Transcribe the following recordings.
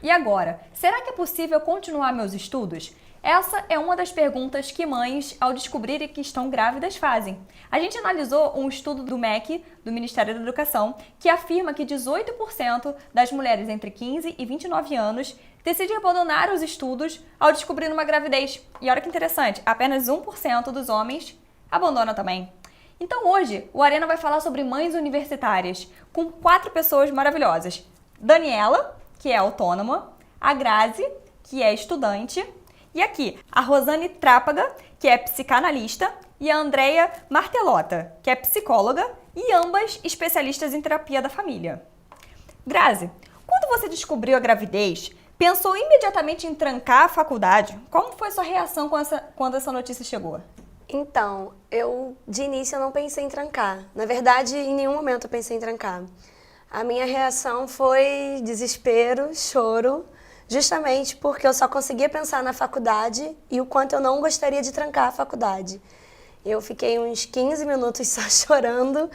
E agora, será que é possível continuar meus estudos? Essa é uma das perguntas que mães, ao descobrirem que estão grávidas, fazem. A gente analisou um estudo do MEC, do Ministério da Educação, que afirma que 18% das mulheres entre 15 e 29 anos decidem abandonar os estudos ao descobrir uma gravidez. E olha que interessante, apenas 1% dos homens abandonam também. Então hoje, o Arena vai falar sobre mães universitárias, com 4 pessoas maravilhosas. Daniela, que é autônoma, a Grazi, que é estudante, e aqui, a Rosane Trápaga, que é psicanalista, e a Andrea Martelota, que é psicóloga, e ambas especialistas em terapia da família. Grazi, quando você descobriu a gravidez, pensou imediatamente em trancar a faculdade? Como foi sua reação quando essa notícia chegou? Então, de início eu não pensei em trancar. Na verdade, em nenhum momento eu pensei em trancar. A minha reação foi desespero, choro, justamente porque eu só conseguia pensar na faculdade e o quanto eu não gostaria de trancar a faculdade. Eu fiquei uns 15 minutos só chorando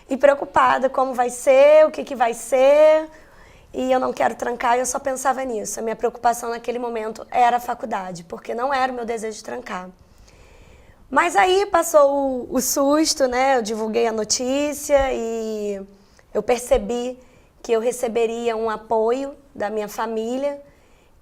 e preocupada como vai ser, o que vai ser, e eu não quero trancar, eu só pensava nisso. A minha preocupação naquele momento era a faculdade, porque não era o meu desejo de trancar. Mas aí passou o susto, né? Eu divulguei a notícia e eu percebi que eu receberia um apoio da minha família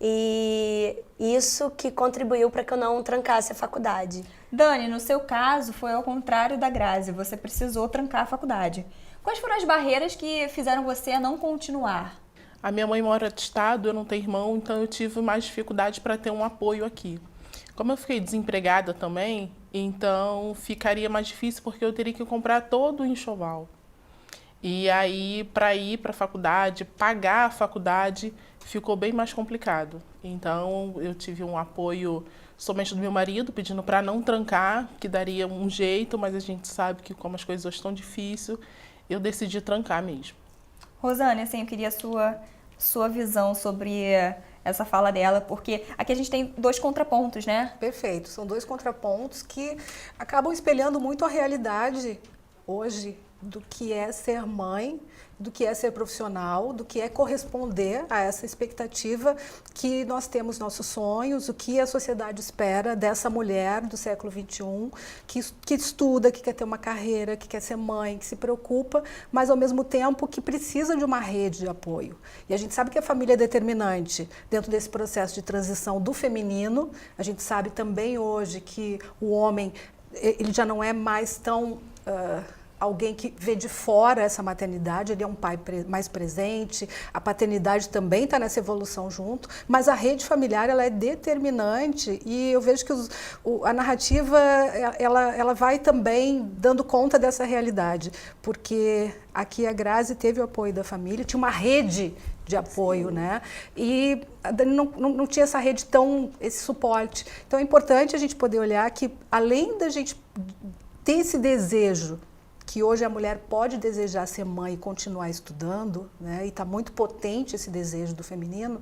e isso que contribuiu para que eu não trancasse a faculdade. Dani, no seu caso foi ao contrário da Grazi, você precisou trancar a faculdade. Quais foram as barreiras que fizeram você a não continuar? A minha mãe mora de estado, eu não tenho irmão, então eu tive mais dificuldade para ter um apoio aqui. Como eu fiquei desempregada também, então ficaria mais difícil porque eu teria que comprar todo o enxoval. E aí, para ir para a faculdade, pagar a faculdade, ficou bem mais complicado. Então, eu tive um apoio somente do meu marido, pedindo para não trancar, que daria um jeito, mas a gente sabe que como as coisas hoje estão difíceis, eu decidi trancar mesmo. Rosane, assim, eu queria a sua visão sobre essa fala dela, porque aqui a gente tem 2 contrapontos, né? Perfeito, são 2 contrapontos que acabam espelhando muito a realidade hoje do que é ser mãe, do que é ser profissional, do que é corresponder a essa expectativa que nós temos nossos sonhos, o que a sociedade espera dessa mulher do século XXI, que estuda, que quer ter uma carreira, que quer ser mãe, que se preocupa, mas ao mesmo tempo que precisa de uma rede de apoio. E a gente sabe que a família é determinante dentro desse processo de transição do feminino. A gente sabe também hoje que o homem ele já não é mais tão alguém que vê de fora essa maternidade, ele é um pai mais presente, a paternidade também está nessa evolução junto, mas a rede familiar ela é determinante e eu vejo que a narrativa ela vai também dando conta dessa realidade, porque aqui a Grazi teve o apoio da família, tinha uma rede de apoio, né? E a Dani não tinha essa rede esse suporte. Então é importante a gente poder olhar que além da gente ter esse desejo que hoje a mulher pode desejar ser mãe e continuar estudando, né? E está muito potente esse desejo do feminino,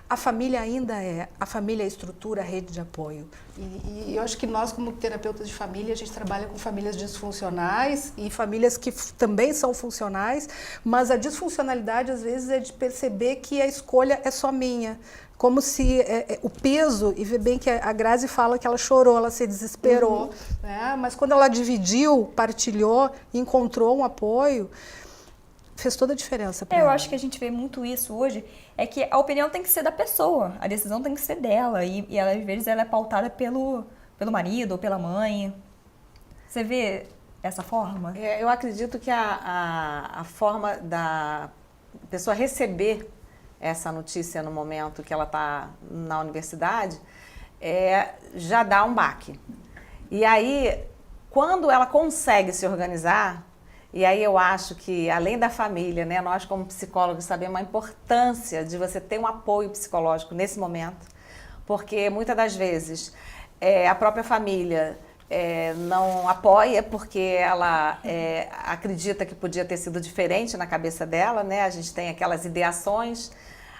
a família ainda a família é a estrutura, a rede de apoio. E eu acho que nós, como terapeutas de família, a gente trabalha com famílias disfuncionais e famílias que também são funcionais, mas a disfuncionalidade, às vezes, é de perceber que a escolha é só minha. Como se o peso, e vê bem que a Grazi fala que ela chorou, ela se desesperou, né? Mas quando ela dividiu, partilhou, encontrou um apoio, fez toda a diferença para ela. Eu acho que a gente vê muito isso hoje, é que a opinião tem que ser da pessoa, a decisão tem que ser dela, e ela, às vezes ela é pautada pelo marido ou pela mãe. Você vê dessa forma? Eu acredito que a forma da pessoa receber essa notícia no momento que ela está na universidade, já dá um baque. E aí, quando ela consegue se organizar, e aí eu acho que, além da família, né, nós como psicólogos sabemos a importância de você ter um apoio psicológico nesse momento, porque muitas das vezes a própria família não apoia porque ela acredita que podia ter sido diferente na cabeça dela, né? A gente tem aquelas ideações.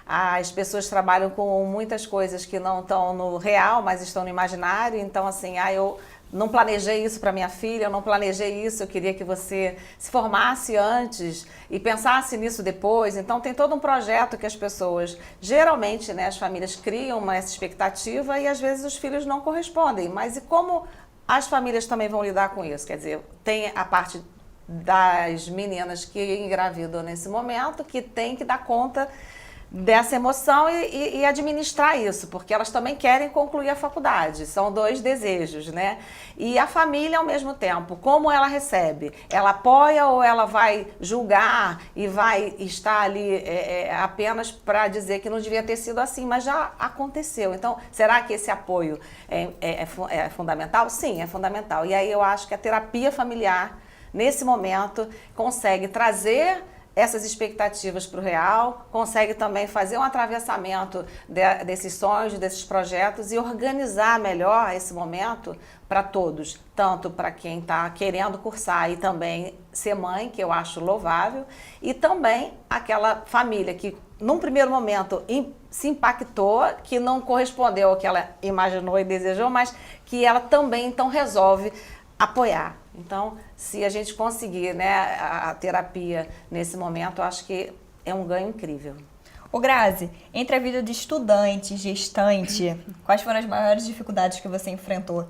As pessoas trabalham com muitas coisas que não estão no real, mas estão no imaginário. Então, assim, eu não planejei isso para minha filha, eu não planejei isso, eu queria que você se formasse antes e pensasse nisso depois. Então tem todo um projeto que as pessoas, geralmente, né, as famílias criam essa expectativa e às vezes os filhos não correspondem. Mas e como as famílias também vão lidar com isso? Quer dizer, tem a parte das meninas que engravidam nesse momento, que tem que dar conta dessa emoção e administrar isso, porque elas também querem concluir a faculdade, são 2 desejos, né? E a família ao mesmo tempo, como ela recebe? Ela apoia ou ela vai julgar e vai estar ali apenas para dizer que não devia ter sido assim, mas já aconteceu. Então, será que esse apoio é fundamental? Sim, é fundamental. E aí eu acho que a terapia familiar, nesse momento, consegue trazer essas expectativas para o real, consegue também fazer um atravessamento desses sonhos, desses projetos e organizar melhor esse momento para todos, tanto para quem está querendo cursar e também ser mãe, que eu acho louvável, e também aquela família que, num primeiro momento, se impactou, que não correspondeu ao que ela imaginou e desejou, mas que ela também, então, resolve apoiar. Então, se a gente conseguir, né, a terapia nesse momento, eu acho que é um ganho incrível. Ô Grazi, entre a vida de estudante, gestante, quais foram as maiores dificuldades que você enfrentou?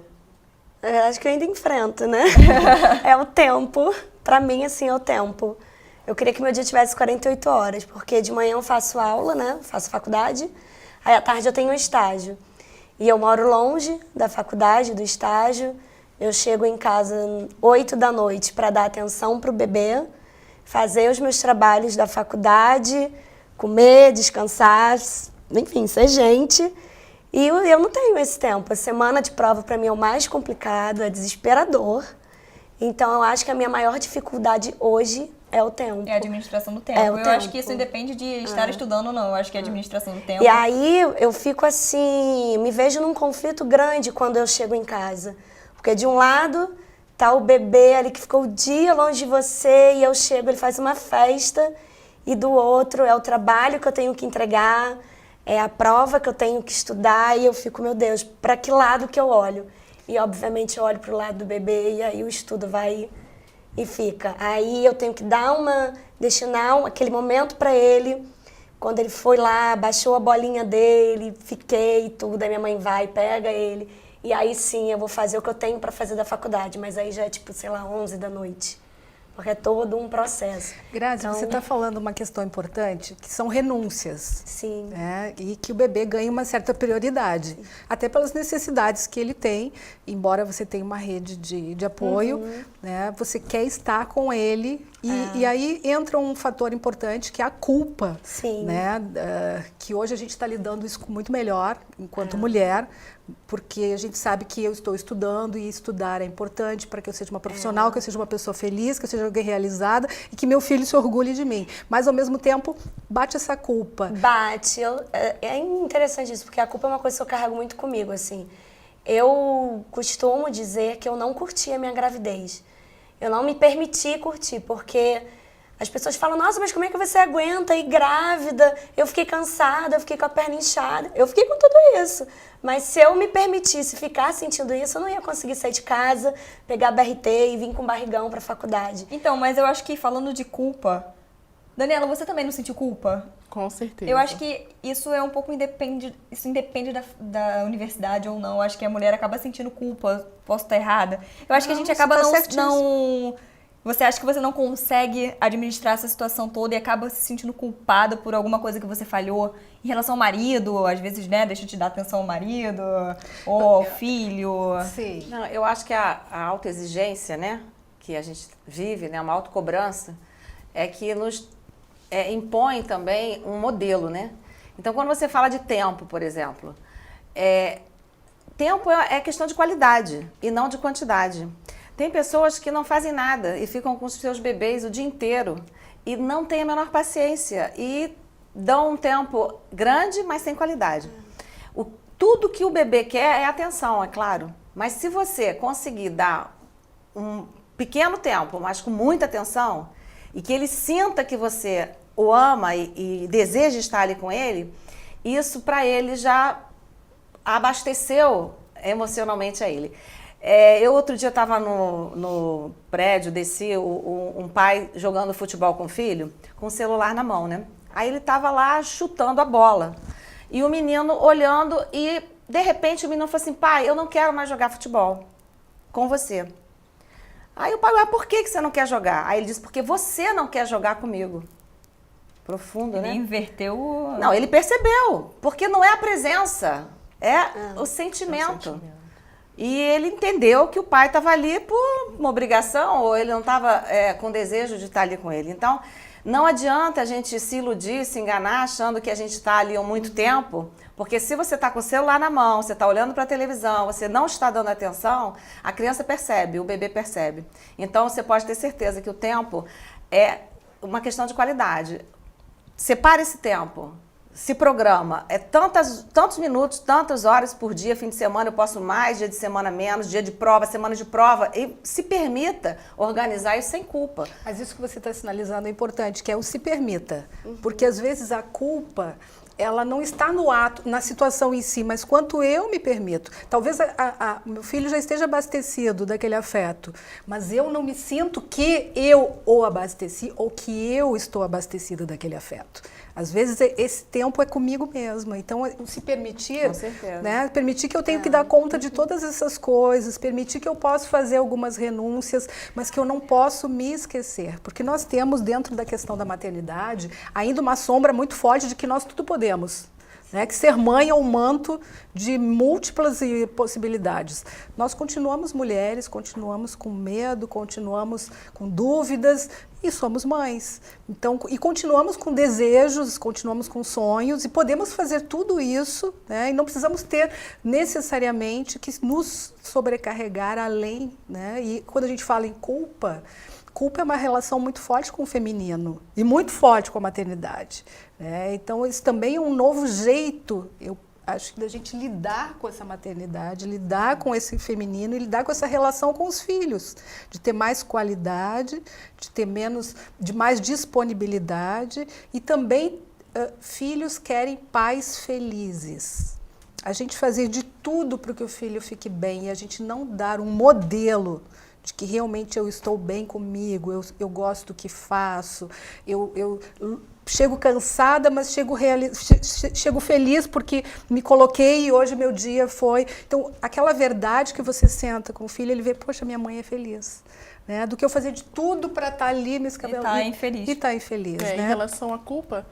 Na verdade que eu ainda enfrento, né? É o tempo. Pra mim, assim, é o tempo. Eu queria que meu dia tivesse 48 horas, porque de manhã eu faço aula, né? Faço faculdade. Aí à tarde eu tenho um estágio. E eu moro longe da faculdade, do estágio. Eu chego em casa 8 da noite para dar atenção para o bebê, fazer os meus trabalhos da faculdade, comer, descansar, enfim, ser gente. E eu não tenho esse tempo. A semana de prova para mim é o mais complicado, é desesperador. Então eu acho que a minha maior dificuldade hoje é o tempo. É a administração do tempo. É o eu tempo. acho que isso independe de estar estudando ou não. Eu acho que é a administração do tempo. E aí eu fico assim, me vejo num conflito grande quando eu chego em casa. Porque de um lado tá o bebê ali que ficou o dia longe de você e eu chego, ele faz uma festa, e do outro é o trabalho que eu tenho que entregar, é a prova que eu tenho que estudar, e eu fico, meu Deus, para que lado que eu olho? E obviamente eu olho pro lado do bebê e aí o estudo vai e fica. Aí eu tenho que destinar aquele momento para ele. Quando ele foi lá, baixou a bolinha dele, fiquei e tudo, aí minha mãe vai, pega ele. E aí sim, eu vou fazer o que eu tenho para fazer da faculdade, mas aí já é tipo, sei lá, 11 da noite. Porque é todo um processo. Grazi, então, você está falando uma questão importante, que são renúncias. Sim. Né? E que o bebê ganha uma certa prioridade. Sim. Até pelas necessidades que ele tem, embora você tenha uma rede de apoio, né? Você quer estar com ele. E aí entra um fator importante, que é a culpa. Sim. Né? Que hoje a gente está lidando isso muito melhor, enquanto mulher, porque a gente sabe que eu estou estudando e estudar é importante para que eu seja uma profissional, que eu seja uma pessoa feliz, que eu seja alguém realizada e que meu filho se orgulhe de mim. Mas, ao mesmo tempo, bate essa culpa. Bate. É interessante isso, porque a culpa é uma coisa que eu carrego muito comigo, assim. Eu costumo dizer que eu não curti a minha gravidez. Eu não me permiti curtir, porque as pessoas falam, nossa, mas como é que você aguenta ir grávida? Eu fiquei cansada, eu fiquei com a perna inchada, eu fiquei com tudo isso. Mas se eu me permitisse ficar sentindo isso, eu não ia conseguir sair de casa, pegar BRT e vir com barrigão pra faculdade. Então, mas eu acho que falando de culpa... Daniela, você também não sentiu culpa? Com certeza. Eu acho que isso é um pouco independe da universidade ou não. Eu acho que a mulher acaba sentindo culpa. Posso estar errada? Eu acho que a gente acaba não... Você acha que você não consegue administrar essa situação toda e acaba se sentindo culpada por alguma coisa que você falhou em relação ao marido, às vezes, né, deixa de dar atenção ao marido ou ao filho. Sim. Não, eu acho que a autoexigência, né, que a gente vive, né, uma autocobrança, é que nos impõe também um modelo, né? Então, quando você fala de tempo, por exemplo, tempo é questão de qualidade e não de quantidade. Tem pessoas que não fazem nada e ficam com os seus bebês o dia inteiro e não têm a menor paciência e dão um tempo grande, mas sem qualidade. Tudo que o bebê quer é atenção, é claro. Mas se você conseguir dar um pequeno tempo, mas com muita atenção, e que ele sinta que você o ama e deseja estar ali com ele, isso para ele já abasteceu emocionalmente a ele. Eu outro dia estava no prédio, desci, um pai jogando futebol com o filho, com o celular na mão, né? Aí ele estava lá chutando a bola. E o menino olhando e, de repente, o menino falou assim, pai, eu não quero mais jogar futebol com você. Aí o pai, mas por que você não quer jogar? Aí ele disse, porque você não quer jogar comigo. Profundo, né? Ele inverteu o... Não, ele percebeu, porque não é a presença, é o sentimento. E ele entendeu que o pai estava ali por uma obrigação, ou ele não estava com desejo de estar ali com ele. Então, não adianta a gente se iludir, se enganar, achando que a gente está ali há muito tempo, porque se você está com o celular na mão, você está olhando para a televisão, você não está dando atenção, a criança percebe, o bebê percebe. Então, você pode ter certeza que o tempo é uma questão de qualidade. Separa esse tempo. Se programa, tantos minutos, tantas horas por dia, fim de semana eu posso mais, dia de semana menos, dia de prova, semana de prova, e se permita organizar isso sem culpa. Mas isso que você está sinalizando é importante, que é o se permita, porque às vezes a culpa, ela não está no ato, na situação em si, mas quanto eu me permito. Talvez meu filho já esteja abastecido daquele afeto, mas eu não me sinto que eu o abasteci ou que eu estou abastecida daquele afeto. Às vezes esse tempo é comigo mesma, então se permitir, né, permitir que eu tenho que dar conta de todas essas coisas, permitir que eu posso fazer algumas renúncias, mas que eu não posso me esquecer, porque nós temos dentro da questão da maternidade ainda uma sombra muito forte de que nós tudo podemos. Né, que ser mãe é um manto de múltiplas possibilidades. Nós continuamos mulheres, continuamos com medo, continuamos com dúvidas e somos mães. Então, e continuamos com desejos, continuamos com sonhos e podemos fazer tudo isso, né, e não precisamos ter necessariamente que nos sobrecarregar além. Né, e quando a gente fala em culpa é uma relação muito forte com o feminino e muito forte com a maternidade. Então, isso também é um novo jeito, eu acho, da gente lidar com essa maternidade, lidar com esse feminino e lidar com essa relação com os filhos, de ter mais qualidade, de ter mais disponibilidade e também filhos querem pais felizes. A gente fazer de tudo para que o filho fique bem e a gente não dar um modelo de que realmente eu estou bem comigo, eu gosto do que faço, eu chego cansada, mas chego feliz porque me coloquei e hoje meu dia foi... Então, aquela verdade que você senta com o filho, ele vê, poxa, minha mãe é feliz. Né? Do que eu fazer de tudo para estar ali me escabelando. E estar infeliz. Né? Né? Em relação à culpa,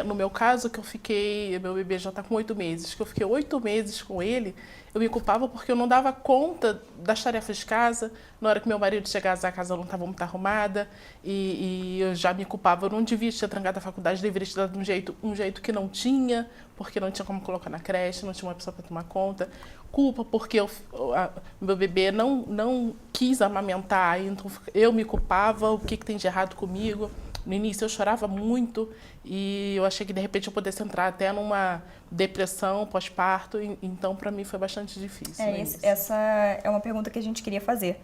no meu caso, que eu fiquei... Meu bebê já está com 8 meses, que eu fiquei 8 meses com ele, eu me culpava porque eu não dava conta das tarefas de casa. Na hora que meu marido chegasse, a casa não estava muito arrumada. E eu já me culpava. Eu não devia ter trancado a faculdade, deveria ter dado um jeito que não tinha, porque não tinha como colocar na creche, não tinha uma pessoa para tomar conta. Culpa porque meu bebê não quis amamentar, então eu me culpava, o que tem de errado comigo. No início eu chorava muito e eu achei que de repente eu pudesse entrar até numa depressão pós-parto, então para mim foi bastante difícil. Essa é uma pergunta que a gente queria fazer.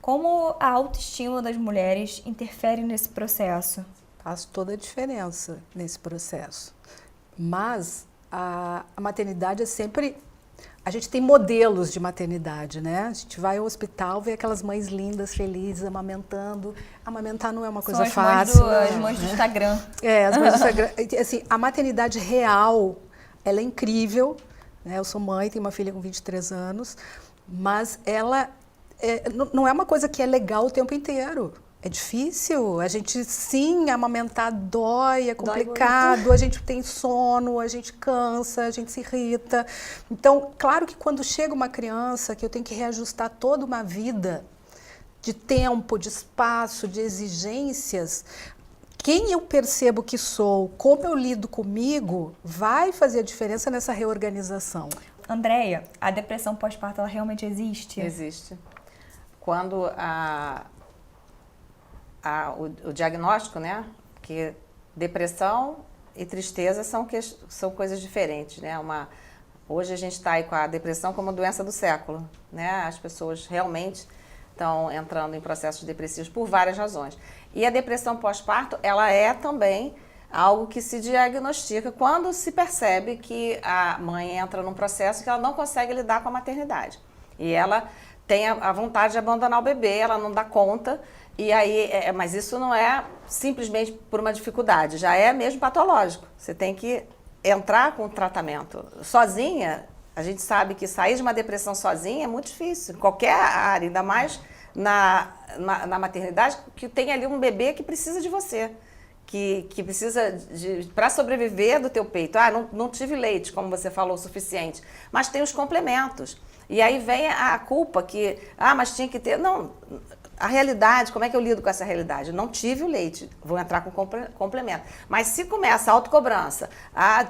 Como a autoestima das mulheres interfere nesse processo? Faz toda a diferença nesse processo. Mas a maternidade é sempre... A gente tem modelos de maternidade, né? A gente vai ao hospital, vê aquelas mães lindas, felizes, amamentando. Amamentar não é uma coisa fácil. As mães do Instagram. As mães do Instagram. Assim, a maternidade real, ela é incrível. Né? Eu sou mãe, tenho uma filha com 23 anos, mas ela não é uma coisa que é legal o tempo inteiro. É difícil, a gente sim, amamentar dói, é complicado, a gente tem sono, a gente cansa, a gente se irrita. Então, claro que quando chega uma criança que eu tenho que reajustar toda uma vida de tempo, de espaço, de exigências, quem eu percebo que sou, como eu lido comigo, vai fazer a diferença nessa reorganização. Andréia, a depressão pós-parto, ela realmente existe? Existe. Quando o diagnóstico, né? Que depressão e tristeza são coisas diferentes, né? Hoje a gente está aí com a depressão como doença do século, né? As pessoas realmente estão entrando em processos depressivos por várias razões. E a depressão pós-parto, ela é também algo que se diagnostica quando se percebe que a mãe entra num processo que ela não consegue lidar com a maternidade. E ela tem a vontade de abandonar o bebê, ela não dá conta. E aí, mas isso não é simplesmente por uma dificuldade, já é mesmo patológico. Você tem que entrar com o tratamento. Sozinha, a gente sabe que sair de uma depressão sozinha é muito difícil, em qualquer área, ainda mais na maternidade, que tem ali um bebê que precisa de você, que precisa, para sobreviver do teu peito. Não tive leite, como você falou, o suficiente, mas tem os complementos. E aí vem a culpa que, mas tinha que ter. Não, a realidade, como é que eu lido com essa realidade? Não tive o leite, vou entrar com complemento. Mas se começa a autocobrança,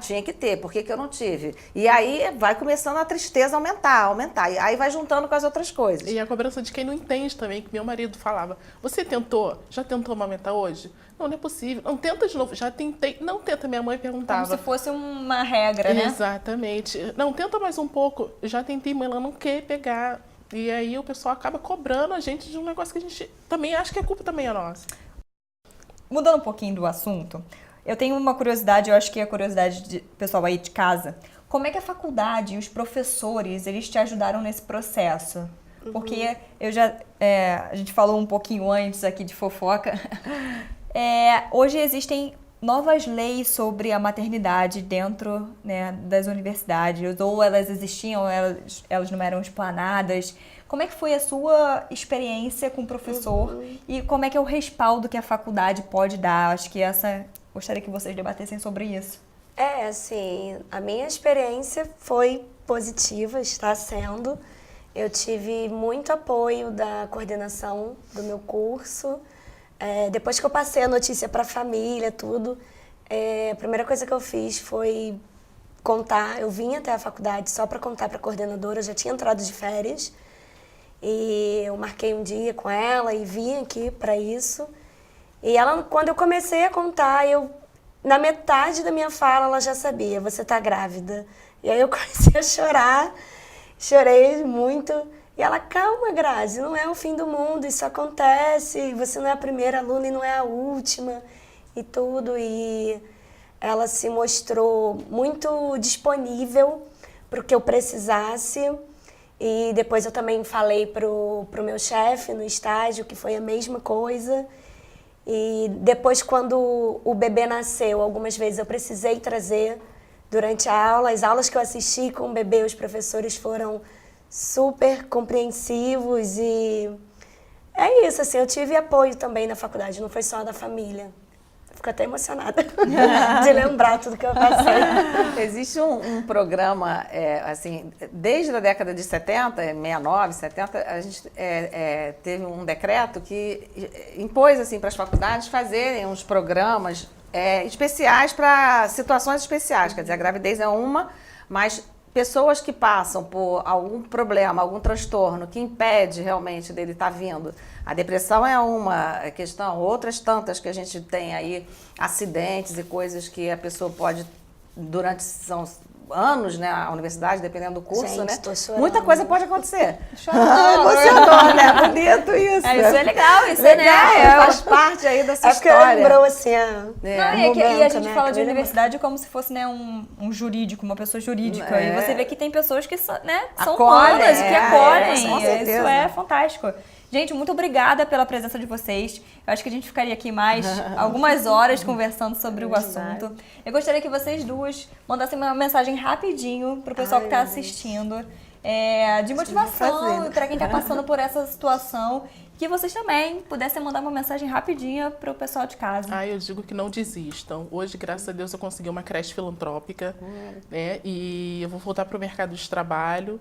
tinha que ter, por que eu não tive? E aí vai começando a tristeza aumentar. E aí vai juntando com as outras coisas. E a cobrança de quem não entende também, que meu marido falava, você tentou? Já tentou amamentar hoje? Não é possível. Não, tenta de novo. Já tentei. Não tenta, minha mãe perguntava. Como se fosse uma regra, né? Exatamente. Não, tenta mais um pouco. Já tentei, mas ela não quer pegar. E aí o pessoal acaba cobrando a gente de um negócio que a gente também acha que a culpa também é nossa. Mudando um pouquinho do assunto, eu tenho uma curiosidade, eu acho que é a curiosidade do pessoal aí de casa. Como é que a faculdade e os professores, eles te ajudaram nesse processo? Porque a gente falou um pouquinho antes aqui de fofoca. Hoje existem novas leis sobre a maternidade dentro, né, das universidades, ou elas existiam, ou elas não eram explanadas. Como é que foi a sua experiência com o professor e como é que é o respaldo que a faculdade pode dar? Acho que gostaria que vocês debatessem sobre isso. Assim, a minha experiência foi positiva, está sendo. Eu tive muito apoio da coordenação do meu curso. Depois que eu passei a notícia para a família, tudo, a primeira coisa que eu fiz foi contar. Eu vim até a faculdade só para contar para a coordenadora, eu já tinha entrado de férias. E eu marquei um dia com ela e vim aqui para isso. E ela, quando eu comecei a contar, na metade da minha fala, ela já sabia, você está grávida. E aí eu comecei a chorar, chorei muito. E ela, calma, Grazi, não é o fim do mundo, isso acontece, você não é a primeira aluna e não é a última e tudo. E ela se mostrou muito disponível para o que eu precisasse. E depois eu também falei pro meu chefe no estágio, que foi a mesma coisa. E depois, quando o bebê nasceu, algumas vezes eu precisei trazer durante a aula. As aulas que eu assisti com o bebê, os professores foram super compreensivos e é isso, assim, eu tive apoio também na faculdade, não foi só da família. Fico até emocionada de lembrar tudo que eu passei. Existe um programa, assim, desde a década de 70, 69, 70, a gente teve um decreto que impôs assim, para as faculdades fazerem uns programas especiais para situações especiais. Quer dizer, a gravidez é uma, mas pessoas que passam por algum problema, algum transtorno que impede realmente dele estar vindo. A depressão é uma questão, outras tantas que a gente tem aí, acidentes e coisas que a pessoa pode, durante anos, né, a universidade, dependendo do curso, gente, né? tô chorando. Muita coisa pode acontecer. Emocionou, né? Bonito isso. Isso é legal, isso Legal, né? faz parte aí dessa Porque história. lembrou assim, E a gente fala de né? universidade como se fosse, né, um jurídico, uma pessoa jurídica. E você vê que tem pessoas que são Acolhem, humanas e que acolhem. com certeza. Isso é fantástico. Gente, muito obrigada pela presença de vocês. Eu acho que a gente ficaria aqui mais algumas horas conversando sobre o assunto. Eu gostaria que vocês duas mandassem uma mensagem rapidinho pro pessoal que está assistindo. De motivação para quem está passando por essa situação. Que vocês também pudessem mandar uma mensagem rapidinha para o pessoal de casa. Eu digo que não desistam. Hoje, graças a Deus, eu consegui uma creche filantrópica, né? E eu vou voltar para o mercado de trabalho.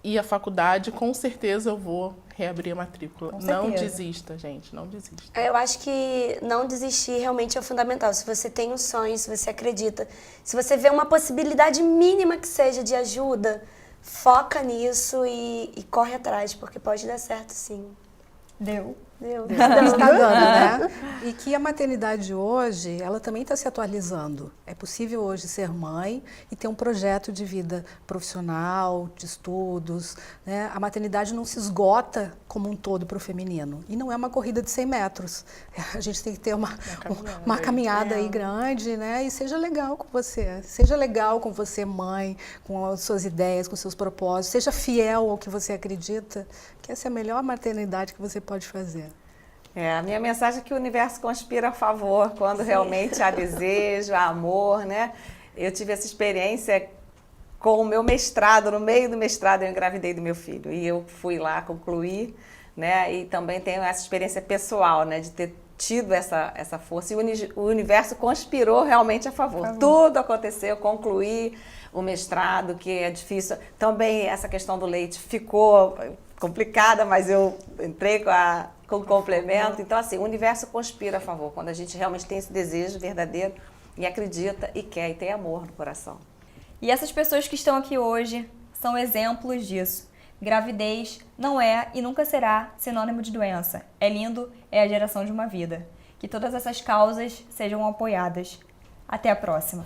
E a faculdade, com certeza, eu vou reabrir a matrícula. Não desista, gente, não desista. Eu acho que não desistir realmente é o fundamental. Se você tem um sonho, se você acredita, se você vê uma possibilidade mínima que seja de ajuda, foca nisso e corre atrás, porque pode dar certo sim. Deu. Deus. Está dando, né? E que a maternidade hoje, ela também está se atualizando. É possível hoje ser mãe e ter um projeto de vida profissional, de estudos, né? A maternidade não se esgota como um todo para o feminino. E não é uma corrida de 100 metros. A gente tem que ter uma caminhada aí grande, né? E seja legal com você. Seja legal com você, mãe, com as suas ideias, com os seus propósitos. Seja fiel ao que você acredita, que essa é a melhor maternidade que você pode fazer. A minha mensagem é que o universo conspira a favor quando realmente há desejo, há amor, né? Eu tive essa experiência com o meu mestrado, no meio do mestrado eu engravidei do meu filho e eu fui lá concluir, né? E também tenho essa experiência pessoal, né? De ter tido essa força e o universo conspirou realmente a favor. Tudo aconteceu, concluí o mestrado, que é difícil. Também essa questão do leite ficou complicada, mas eu entrei com o complemento. Então, assim, o universo conspira a favor, quando a gente realmente tem esse desejo verdadeiro e acredita e quer e tem amor no coração. E essas pessoas que estão aqui hoje são exemplos disso. Gravidez não é e nunca será sinônimo de doença. É lindo, é a geração de uma vida. Que todas essas causas sejam apoiadas. Até a próxima!